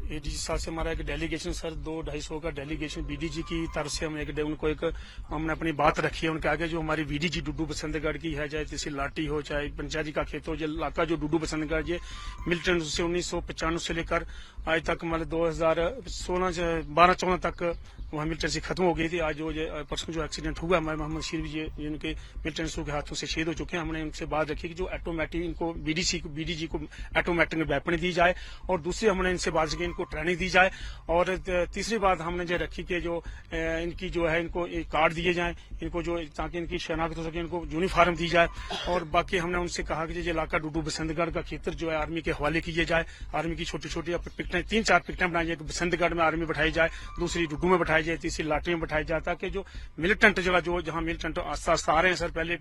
ADG साहब से हमारा एक डेलीगेशन सर 200-250 का डेलीगेशन बीडीजी की तरफ से हम उनको हमने अपनी बात रखी है उनके आगे। जो हमारी बीडीजी डुड्डू बसंतगढ़ की है, चाहे तहसील लाटी हो चाहे पंचायती का खेत हो, जो इलाका जो डुड्डू बसंतगढ़ ये मिलिटेंट से 1995 से लेकर आज तक मतलब 2016 से 12-14 तक वहाँ मिलिटेंसी खत्म हो गई थी। आज जो परसों जो एक्सीडेंट हुआ हमारे मोहम्मद शरीफ जी इनके मिलिटेंट्सों के हाथों से शहीद हो चुके हैं। हमने उनसे बात रखी कि जो ऑटोमेटिक इनको बीडीजी को ऑटोमेटिक वेपन दी जाए, और दूसरी हमने इनसे बात की इनको ट्रेनिंग दी जाए, और तीसरी बात हमने जो रखी कि जो इनकी जो है इनको कार्ड दिए जाए इनको जो ताकि इनकी शनाख्त हो सके, इनको यूनिफॉर्म दी जाए। और बाकी हमने उनसे कहा कि जो इलाका डुड्डू बसंतगढ़ का क्षेत्र जो है आर्मी के हवाले किए जाए। आर्मी की छोटी छोटी पिकटें 3-4 पिकटें बनाई जाए, बसंतगढ़ में आर्मी बैठाई जाए, दूसरी डुड्डू में बैठाई जाए, तीसरी लाठी में बैठाई जाए, ताकि जो मिलिटेंट जो जहां मिलिटेंट आस्ता आस्ता आ रहे हैं सर, पहले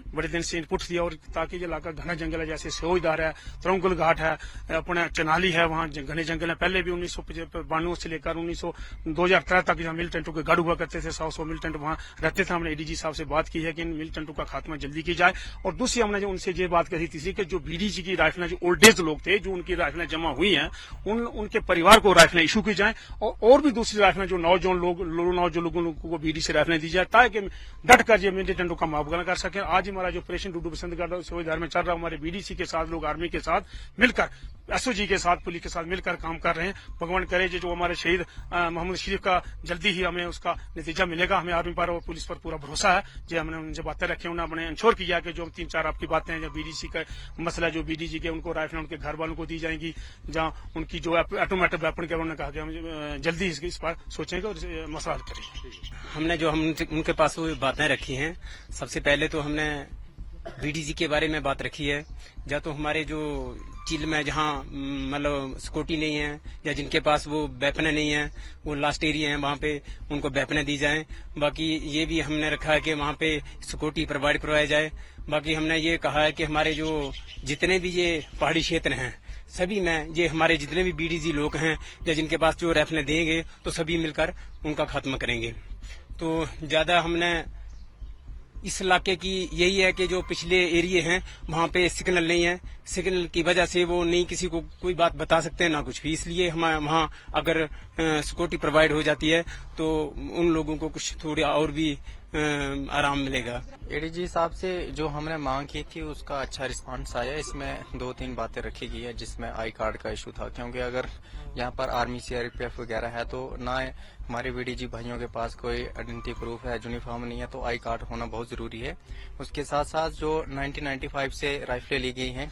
बड़े दिन से इनपुट दिया, और ताकि जो इलाका घना जंगल है, जैसे सोजदार है, तरंगुल घाट है, अपने चनाली है, वहाँ घने जंगल है। पहले भी 1992 से लेकर 2013 तक जहाँ मिलिटेंटों के गढ़ हुआ करते थे, 100 मिलिटेंट वहाँ रहते थे। हमने एडीजी साहब से बात की है कि इन मिलिटेंटों का खात्मा जल्दी की जाए। और दूसरी हमने जो उनसे ये बात कही थी कि जो बीडीजी की राइफलें जो ओल्ड एज लोग थे, जो उनकी राइफलें जमा हुई हैं, उनके परिवार को राइफलें इशू की जाए, और भी दूसरी राइफलें जो नौजवान लोगों को बीडी से राइफलें दी जाए, ताकि डट कर ये मिलिटेंटों का मुकाबला कर सके। आज हमारा जो ऑपरेशन डुड्डू बसंतगढ़ सोजदार में चल रहा है, हमारे बीडीसी के साथ लोग आर्मी के साथ मिलकर, एसओजी के साथ, पुलिस के साथ मिलकर काम कर रहे हैं। भगवान करे जो हमारे शहीद मोहम्मद शरीफ का जल्दी ही हमें उसका नतीजा मिलेगा। हमें आर्मी पर और पुलिस पर पूरा भरोसा है। जो हमने उनसे बातें रखी, उन्होंने इंश्योर किया कि जो 3-4 आपकी बातें हैं, जो बीडीसी का मसला, जो बीडीजी के उनको राइफलें उनके घर वालों को दी जाएंगी, जहाँ उनकी जो ऑटोमेटिक वेपन के, उन्होंने कहा कि हम जल्दी इस पर सोचेंगे और मसला हल करेंगे। हमने जो उनके पास वो बातें रखी हैं, सबसे पहले तो हमने बीडीजी के बारे में बात रखी है। या तो हमारे जो चिल में जहाँ मतलब सिक्योरिटी नहीं है, या जिनके पास वो वेपने नहीं है, वो लास्ट एरिया है, वहाँ पे उनको वेपने दी जाए। बाकी ये भी हमने रखा है कि वहाँ पे सिक्योरिटी प्रोवाइड करवाया जाए। बाकी हमने ये कहा है कि हमारे जो जितने भी ये पहाड़ी क्षेत्र हैं, सभी में ये हमारे जितने भी बीडीजी लोग हैं या जिनके पास जो राइफलें देंगे, तो सभी मिलकर उनका खात्मा करेंगे। तो ज्यादा हमने इस इलाके की यही है कि जो पिछले एरिए हैं वहाँ पे सिग्नल नहीं है, सिग्नल की वजह से वो नहीं किसी को कोई बात बता सकते हैं ना कुछ भी। इसलिए हम वहाँ अगर सिक्योरिटी प्रोवाइड हो जाती है तो उन लोगों को कुछ थोड़ा और भी आराम मिलेगा। एडीजी साहब से जो हमने मांग की थी उसका अच्छा रिस्पांस आया। इसमें 2-3 बातें रखी गई है, जिसमें आई कार्ड का इशू था, क्योंकि अगर यहाँ पर आर्मी सीआरपीएफ वगैरह है तो ना हमारे बीडीजी भाइयों के पास कोई आइडेंटिटी प्रूफ है, यूनिफॉर्म नहीं है, तो आई कार्ड होना बहुत जरूरी है। उसके साथ साथ जो 1995 से राइफलें ली गई हैं,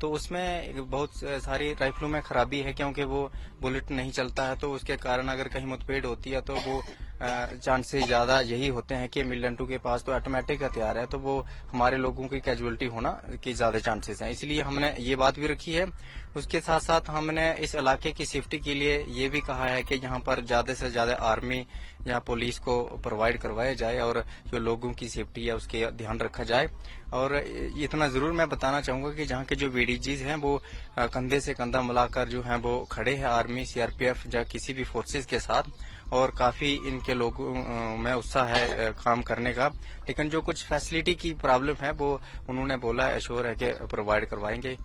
तो उसमें बहुत सारी राइफलों में खराबी है, क्योंकि वो बुलेट नहीं चलता है, तो उसके कारण अगर कहीं मुठभेड़ होती है तो वो चांसेस ज्यादा यही होते हैं कि मिलिटेंटों के पास तो ऑटोमेटिक हथियार है, तो वो हमारे लोगों की कैजुअलिटी होना की ज्यादा चांसेस हैं। इसलिए हमने ये बात भी रखी है। उसके साथ साथ हमने इस इलाके की सेफ्टी के लिए ये भी कहा है कि यहाँ पर ज्यादा से ज्यादा आर्मी या पुलिस को प्रोवाइड करवाया जाए, और जो लोगों की सेफ्टी है उसके ध्यान रखा जाए। और इतना जरूर मैं बताना चाहूंगा कि जहाँ के जो बीडीजीज हैं वो कंधे से कंधा मिलाकर जो है वो खड़े हैं आर्मी सीआरपीएफ या किसी भी फोर्सेज के साथ, और काफी इनके लोगों में उत्साह है काम करने का। लेकिन जो कुछ फैसिलिटी की प्रॉब्लम है वो उन्होंने बोला है, एश्योर है कि प्रोवाइड करवाएंगे।